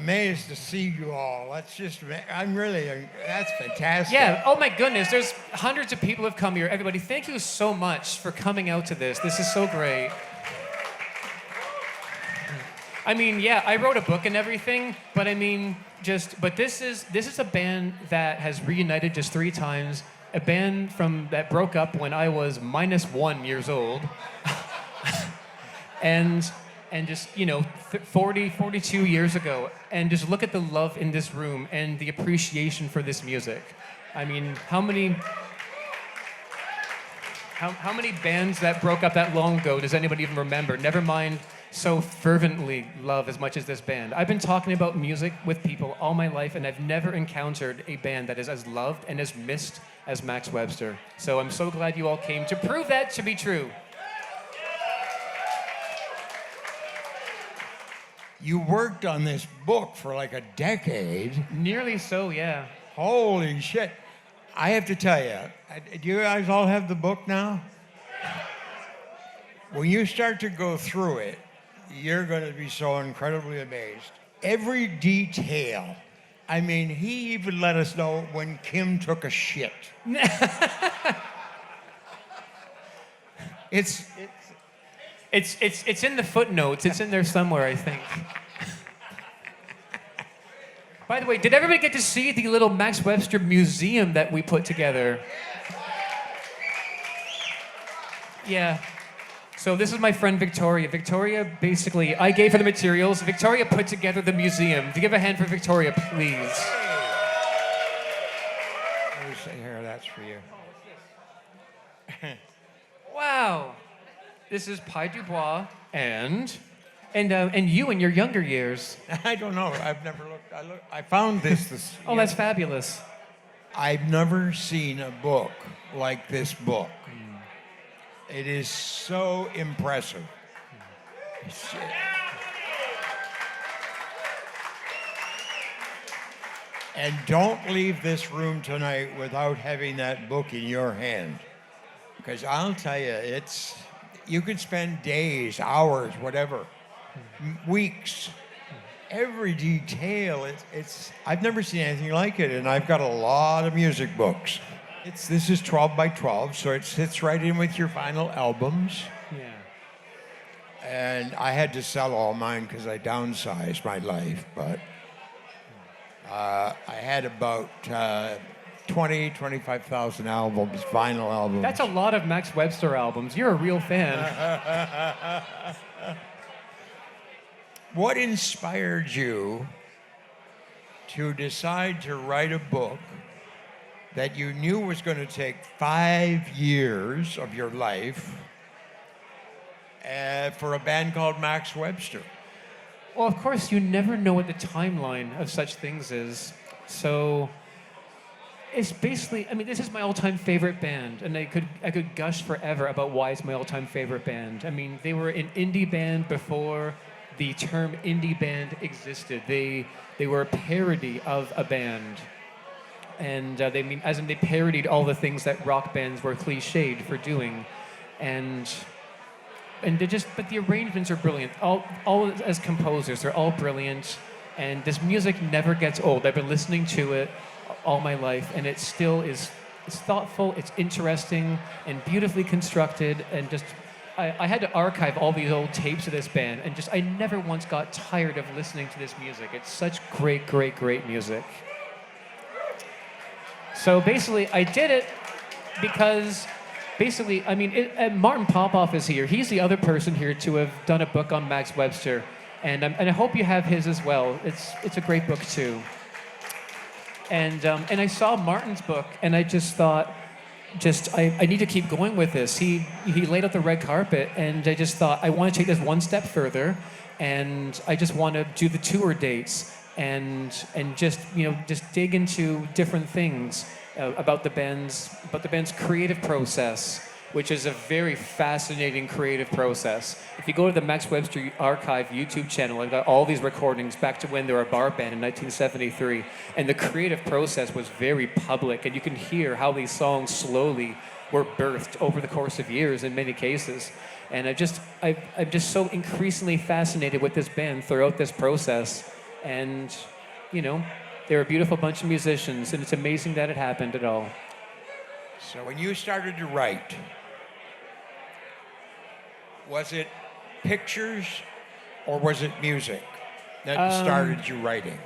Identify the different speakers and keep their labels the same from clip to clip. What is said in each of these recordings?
Speaker 1: amazed to see you all. That's fantastic.
Speaker 2: Yeah, oh my goodness, there's hundreds of people have come here. Everybody, thank you so much for coming out to this. This is so great. I mean, yeah, I wrote a book and everything, but I mean, but this is a band that has reunited just 3 times. A band that broke up when I was -1 years old. and just, 42 years ago. And just look at the love in this room and the appreciation for this music. I mean, how many bands that broke up that long ago does anybody even remember? Never mind so fervently love as much as this band. I've been talking about music with people all my life, and I've never encountered a band that is as loved and as missed as Max Webster. So I'm so glad you all came to prove that to be true.
Speaker 1: You worked on this book for like a decade.
Speaker 2: Nearly so, yeah.
Speaker 1: Holy shit. I have to tell you, do you guys all have the book now? When you start to go through it, you're going to be so incredibly amazed. Every detail. I mean, he even let us know when Kim took a shit. It's
Speaker 2: in the footnotes. It's in there somewhere, I think. By the way, did everybody get to see the little Max Webster museum that we put together? Yeah. So this is my friend Victoria. Victoria, basically, I gave her the materials. Victoria put together the museum. To give a hand for Victoria, please.
Speaker 1: Here, that's for you.
Speaker 2: Wow. This is Pi Dubois and you in your younger years.
Speaker 1: I don't know. I've never looked. I found this.
Speaker 2: Oh, that's fabulous.
Speaker 1: I've never seen a book like this book. It is so impressive. And don't leave this room tonight without having that book in your hand. Because I'll tell you, you could spend days, hours, whatever, weeks, every detail. I've never seen anything like it, and I've got a lot of music books. This is 12 by 12, so it sits right in with your final albums.
Speaker 2: Yeah.
Speaker 1: And I had to sell all mine because I downsized my life, but I had about 25,000 albums, vinyl albums.
Speaker 2: That's a lot of Max Webster albums. You're a real fan.
Speaker 1: What inspired you to decide to write a book that you knew was going to take 5 years of your life for a band called Max Webster?
Speaker 2: Well, of course, you never know what the timeline of such things is. So it's basically, I mean, this is my all-time favorite band, and I could gush forever about why it's my all-time favorite band. I mean, they were an indie band before the term indie band existed. They were a parody of a band. And they parodied all the things that rock bands were cliched for doing, but the arrangements are brilliant. All as composers, they're all brilliant, and this music never gets old. I've been listening to it all my life, and it still is. It's thoughtful, it's interesting, and beautifully constructed, and just. I had to archive all these old tapes of this band, and I never once got tired of listening to this music. It's such great, great, great music. So basically, I did it because, Martin Popoff is here. He's the other person here to have done a book on Max Webster, and I hope you have his as well. It's a great book too. And I saw Martin's book, and I just thought, I need to keep going with this. He laid out the red carpet, and I just thought I want to take this one step further, and I just want to do the tour dates. And just dig into different things about the band's creative process, which is a very fascinating creative process. If you go to the Max Webster Archive YouTube channel, I've got all these recordings back to when they were a bar band in 1973, and the creative process was very public, and you can hear how these songs slowly were birthed over the course of years in many cases. And I'm just so increasingly fascinated with this band throughout this process. And, they're a beautiful bunch of musicians, and it's amazing that it happened at all.
Speaker 1: So when you started to write, was it pictures or was it music that started you writing?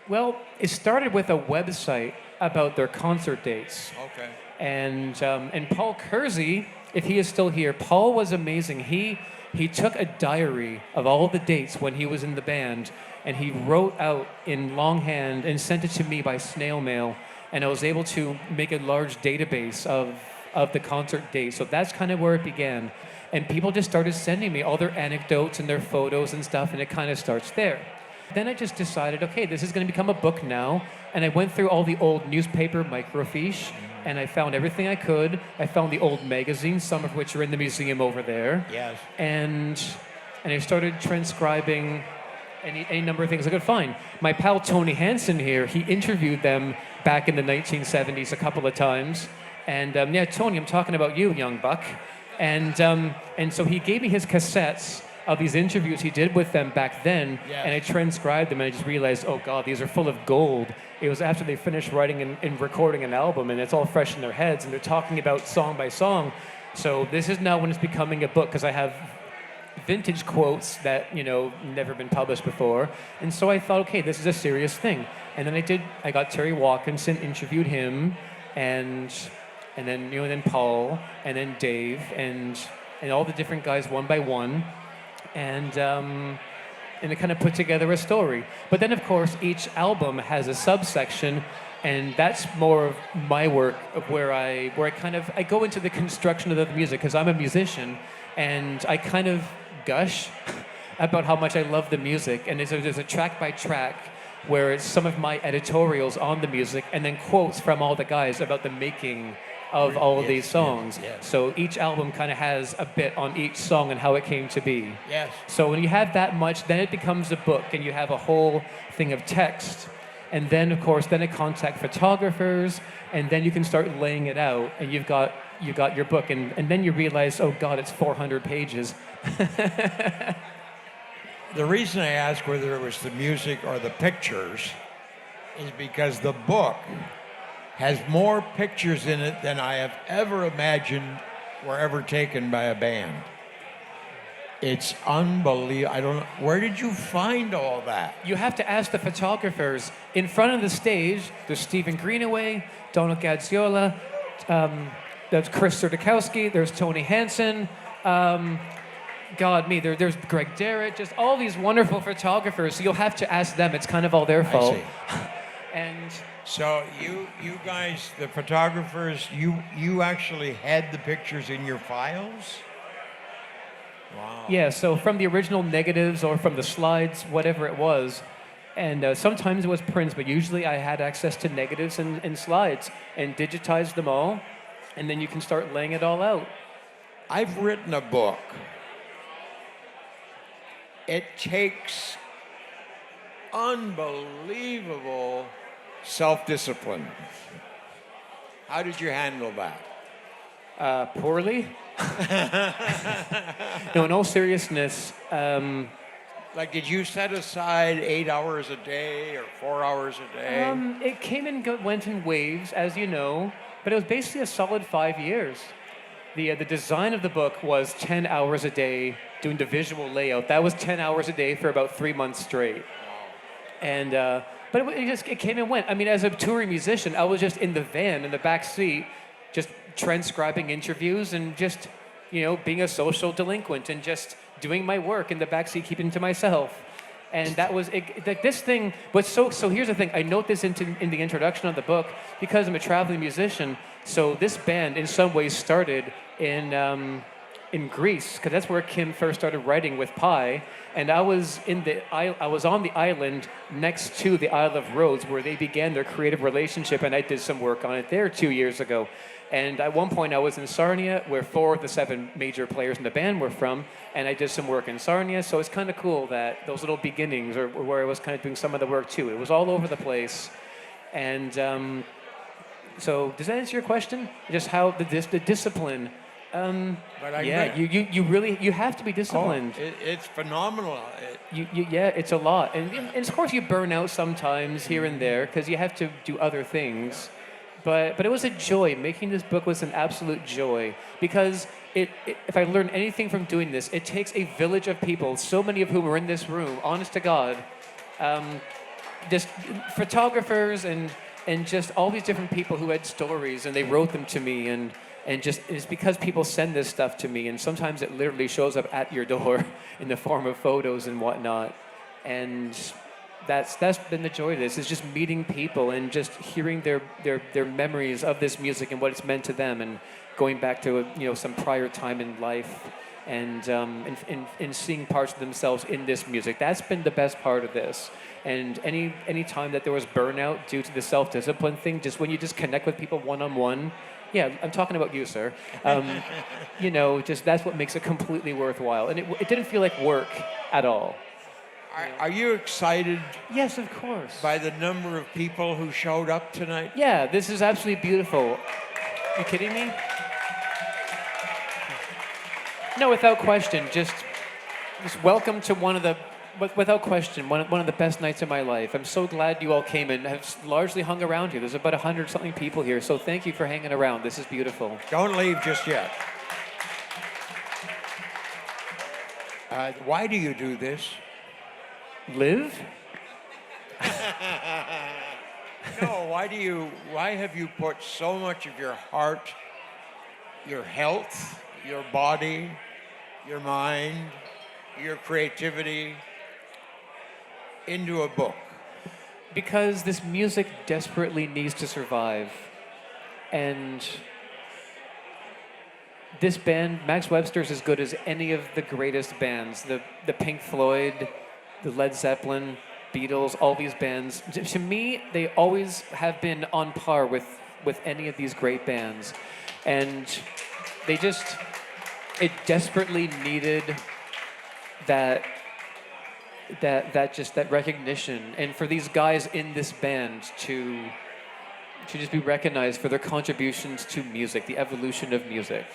Speaker 2: Well, it started with a website about their concert dates.
Speaker 1: Okay.
Speaker 2: And Paul Kersey, if he is still here, Paul was amazing. He took a diary of all the dates when he was in the band, and he wrote out in longhand and sent it to me by snail mail. And I was able to make a large database of the concert dates. So that's kind of where it began. And people just started sending me all their anecdotes and their photos and stuff, and it kind of starts there. Then I just decided, okay, this is going to become a book now. And I went through all the old newspaper microfiche, and I found everything I could. I found the old magazines, some of which are in the museum over there.
Speaker 1: Yes.
Speaker 2: And I started transcribing any number of things I could find. My pal Tony Hansen here, he interviewed them back in the 1970s a couple of times. And yeah, Tony, I'm talking about you, young buck. And so he gave me his cassettes of these interviews he did with them back then,
Speaker 1: yes.
Speaker 2: And I transcribed them, and I just realized, oh God, these are full of gold. It was after they finished writing and recording an album, and it's all fresh in their heads, and they're talking about song by song. So this is now when it's becoming a book, because I have vintage quotes that, never been published before. And so I thought, okay, this is a serious thing. And then I got Terry Watkinson, interviewed him, and then, then Paul, and then Dave, and all the different guys one by one. And it kind of put together a story. But then, of course, each album has a subsection, and that's more of my work, of where I go into the construction of the music, because I'm a musician, and I kind of gush about how much I love the music. And there's a track by track where it's some of my editorials on the music, and then quotes from all the guys about the making of all of these songs.
Speaker 1: Yes.
Speaker 2: So each album kind of has a bit on each song and how it came to be.
Speaker 1: Yes.
Speaker 2: So when you have that much, then it becomes a book, and you have a whole thing of text. And then, of course, then I contact photographers, and then you can start laying it out, and you got your book, and then you realize, oh God, it's 400 pages.
Speaker 1: The reason I asked whether it was the music or the pictures is because the book has more pictures in it than I have ever imagined were ever taken by a band. It's unbelievable. I don't know. Where did you find all that?
Speaker 2: You have to ask the photographers. In front of the stage, there's Stephen Greenaway, Donald Gadziola, there's Chris Serdakowski, there's Tony Hansen, there's Greg Derritt, just all these wonderful photographers. So you'll have to ask them. It's kind of all their fault.
Speaker 1: I see.
Speaker 2: And
Speaker 1: so you guys, the photographers, you actually had the pictures in your files? Wow.
Speaker 2: yeah, so from the original negatives or from the slides, whatever it was, and sometimes it was prints, but usually I had access to negatives and slides and digitized them all, and then you can start laying it all out.
Speaker 1: I've written a book. It takes unbelievable self-discipline. How did you handle that?
Speaker 2: Poorly. No, in all seriousness,
Speaker 1: Like, did you set aside 8 hours a day or 4 hours a day?
Speaker 2: it came and went in waves, as you know, but it was basically a solid 5 years. The design of the book was 10 hours a day, doing the visual layout. That was 10 hours a day for about 3 months straight. And but it came and went. I mean, as a touring musician, I was just in the van, in the back seat, just transcribing interviews and just, being a social delinquent and just doing my work in the back seat, keeping to myself. And that was it. This thing was so. Here's the thing. I note this in the introduction of the book because I'm a traveling musician. So this band, in some ways, started in Greece, because that's where Kim first started writing with Pi. And I was on the island next to the Isle of Rhodes, where they began their creative relationship, and I did some work on it there 2 years ago. And at one point I was in Sarnia, where 4 of the 7 major players in the band were from, and I did some work in Sarnia. So it's kind of cool that those little beginnings are where I was kind of doing some of the work too. It was all over the place. And so does that answer your question? Just how the discipline
Speaker 1: But I
Speaker 2: Yeah, you really you have to be disciplined.
Speaker 1: it's phenomenal.
Speaker 2: Yeah, it's a lot, and of course you burn out sometimes here and there because you have to do other things. But it was a joy. Making this book was an absolute joy because if I learned anything from doing this, it takes a village of people, so many of whom are in this room, honest to God, just photographers and just all these different people who had stories and they wrote them to me and just it's because people send this stuff to me and sometimes it literally shows up at your door in the form of photos and whatnot. And that's been the joy of this, is just meeting people and just hearing their memories of this music and what it's meant to them and going back to some prior time in life and seeing parts of themselves in this music. That's been the best part of this. And any time that there was burnout due to the self-discipline thing, just when you just connect with people one-on-one, yeah, I'm talking about you, sir. Just that's what makes it completely worthwhile. And it didn't feel like work at all.
Speaker 1: Are you excited?
Speaker 2: Yes, of course.
Speaker 1: By the number of people who showed up tonight?
Speaker 2: Yeah, this is absolutely beautiful. You kidding me? No, without question. Just welcome to without question, one of the best nights of my life. I'm so glad you all came and have largely hung around here. There's about 100-something people here, so thank you for hanging around. This is beautiful.
Speaker 1: Don't leave just yet. Why do you do this?
Speaker 2: Live?
Speaker 1: No, why have you put so much of your heart, your health, your body, your mind, your creativity into a book?
Speaker 2: Because this music desperately needs to survive. And this band, Max Webster, is as good as any of the greatest bands. The Pink Floyd, the Led Zeppelin, Beatles, all these bands. To me, they always have been on par with any of these great bands. And it desperately needed that recognition, and for these guys in this band to just be recognized for their contributions to music, the evolution of music.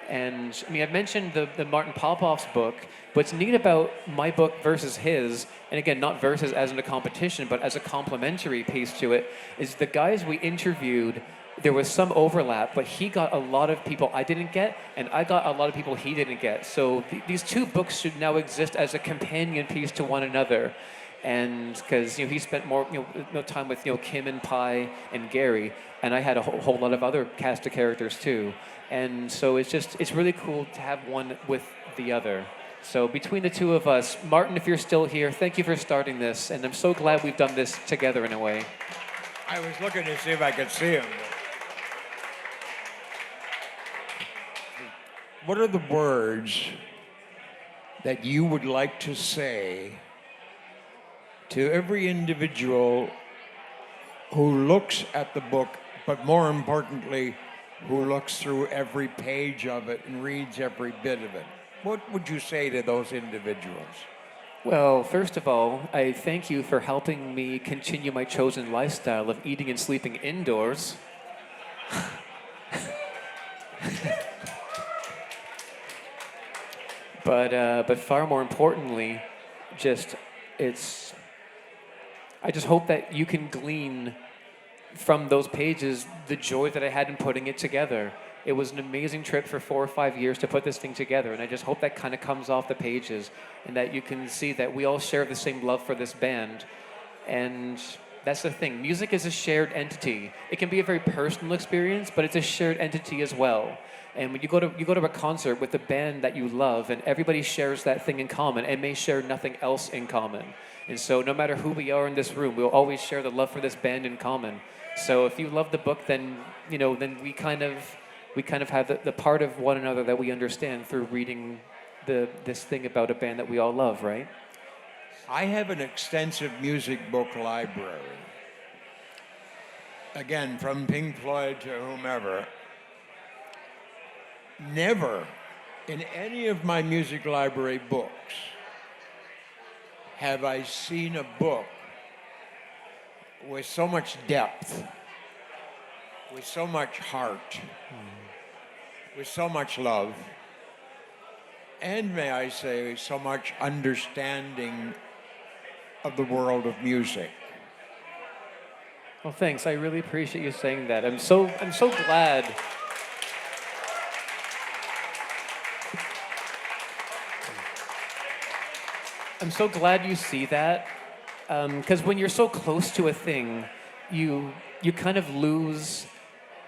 Speaker 2: And I mean, I've mentioned the Martin Popoff's book. What's neat about my book versus his, and again, not versus as in a competition, but as a complementary piece to it, is the guys we interviewed, there was some overlap, but he got a lot of people I didn't get, and I got a lot of people he didn't get. So these two books should now exist as a companion piece to one another. And because he spent more time with Kim and Pi and Gary, and I had a whole lot of other cast of characters too. And so it's really cool to have one with the other. So between the two of us, Martin, if you're still here, thank you for starting this, and I'm so glad we've done this together in a way.
Speaker 1: I was looking to see if I could see him. What are the words that you would like to say to every individual who looks at the book, but more importantly, who looks through every page of it and reads every bit of it? What would you say to those individuals?
Speaker 2: Well, first of all, I thank you for helping me continue my chosen lifestyle of eating and sleeping indoors. But far more importantly, I just hope that you can glean from those pages the joy that I had in putting it together. It was an amazing trip for 4 or 5 years to put this thing together, and I just hope that kind of comes off the pages and that you can see that we all share the same love for this band. And that's the thing. Music is a shared entity. It can be a very personal experience, but it's a shared entity as well. And when you go to a concert with a band that you love, and everybody shares that thing in common, and may share nothing else in common. And so no matter who we are in this room, we'll always share the love for this band in common. So if you love the book, then we kind of have the part of one another that we understand through reading this thing about a band that we all love, right?
Speaker 1: I have an extensive music book library. Again, from Pink Floyd to whomever. Never in any of my music library books have I seen a book with so much depth, with so much heart, with so much love, and may I say, so much understanding of the world of music.
Speaker 2: Well, thanks. I really appreciate you saying that. I'm so glad. I'm so glad you see that, because when you're so close to a thing, you kind of lose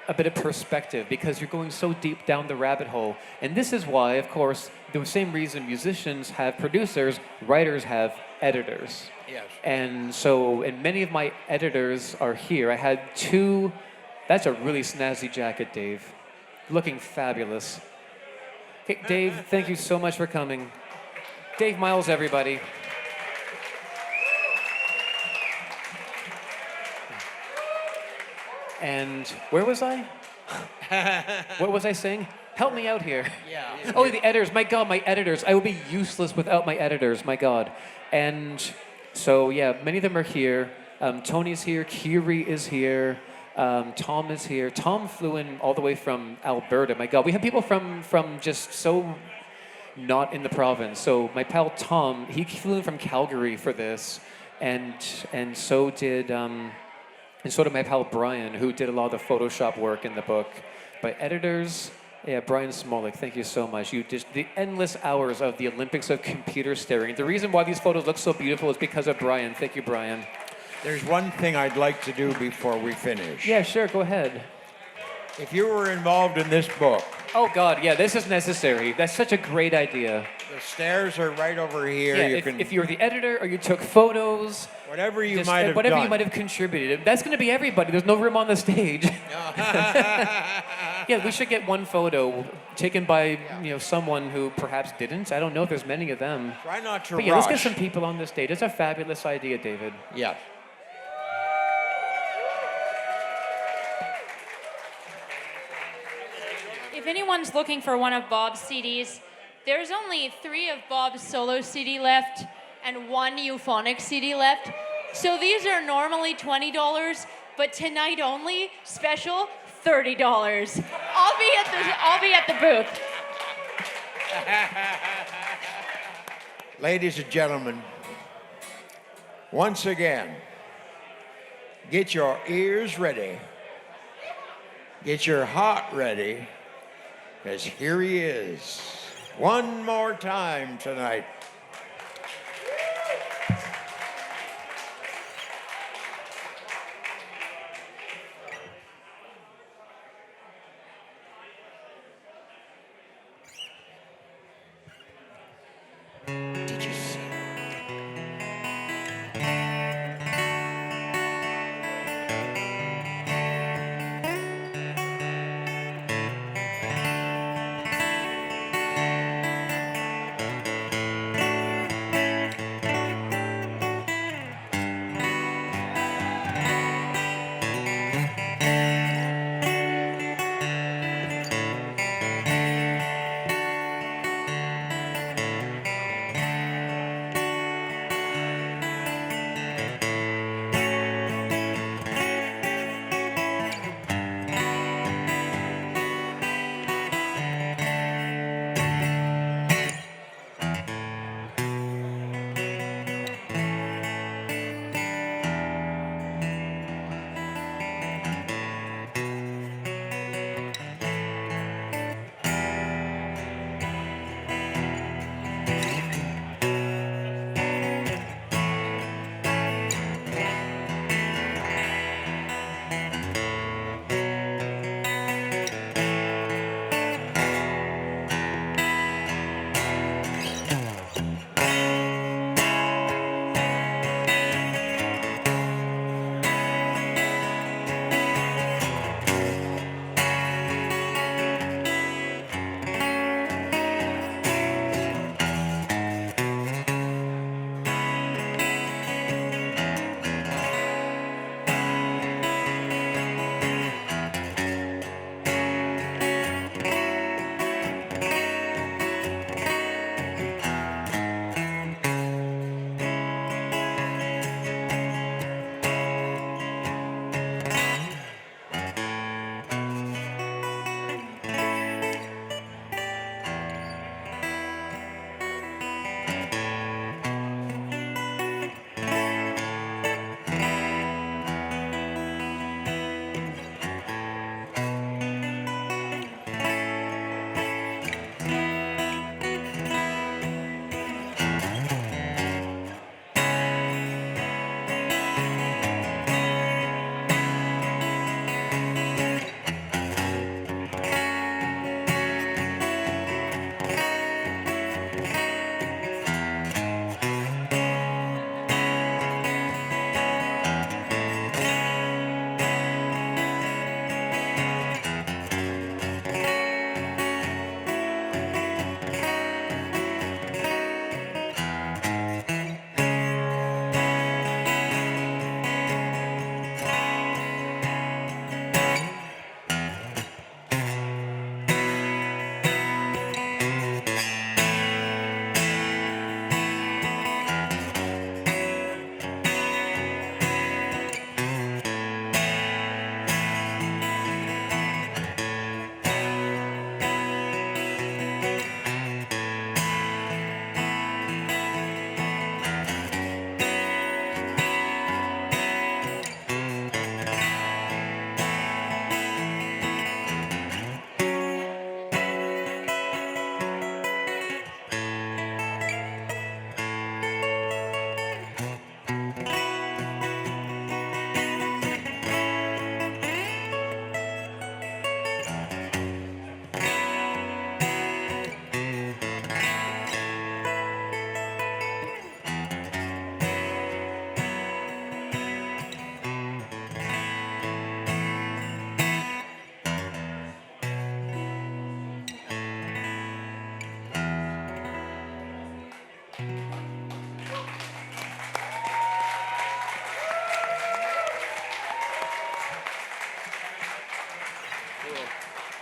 Speaker 2: a bit of perspective because you're going so deep down the rabbit hole. And this is why, of course, the same reason musicians have producers, writers have editors.
Speaker 1: Yes.
Speaker 2: And many of my editors are here. I had two. That's a really snazzy jacket, Dave. Looking fabulous. Okay, Dave, thank you so much for coming. Dave Miles, everybody. And where was I? What was I saying? Help me out here.
Speaker 1: Yeah.
Speaker 2: Oh, the editors. My God, my editors. I would be useless without my editors. My God. And so, yeah, many of them are here. Tony's here. Kiri is here. Tom is here. Tom flew in all the way from Alberta. My God, we have people from just so not in the province. So my pal Tom, he flew in from Calgary for this, and so did my pal Brian, who did a lot of the Photoshop work in the book. But editors, yeah, Brian Smolik, thank you so much. You just the endless hours of the Olympics of computer staring. The reason why these photos look so beautiful is because of Brian. Thank you, Brian.
Speaker 1: There's one thing I'd like to do before we finish.
Speaker 2: Yeah, sure, go ahead.
Speaker 1: If you were involved in this book,
Speaker 2: Oh God, yeah, this is necessary. That's such a great idea.
Speaker 1: the stairs are right over here.
Speaker 2: Yeah, if you were the editor or you took photos,
Speaker 1: whatever you
Speaker 2: just,
Speaker 1: might have
Speaker 2: whatever
Speaker 1: done.
Speaker 2: you might have contributed. That's going to be everybody. There's no room on the stage. Yeah, we should get one photo taken by someone who perhaps didn't. I don't know if there's many of them.
Speaker 1: Try not to
Speaker 2: But
Speaker 1: rush.
Speaker 2: yeah, let's get some people on the stage. It's a fabulous idea, David.
Speaker 1: Yes.
Speaker 3: If anyone's looking for one of Bob's CDs, there's only 3 of Bob's solo CD left and 1 euphonic CD left. So these are normally $20, but tonight only, special $30. I'll be at the booth.
Speaker 1: Ladies and gentlemen, once again, get your ears ready. Get your heart ready, because here he is, one more time tonight. Did you see?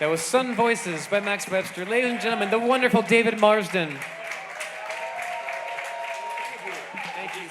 Speaker 2: That was Sun Voices by Max Webster. Ladies and gentlemen, the wonderful David Marsden. Thank you.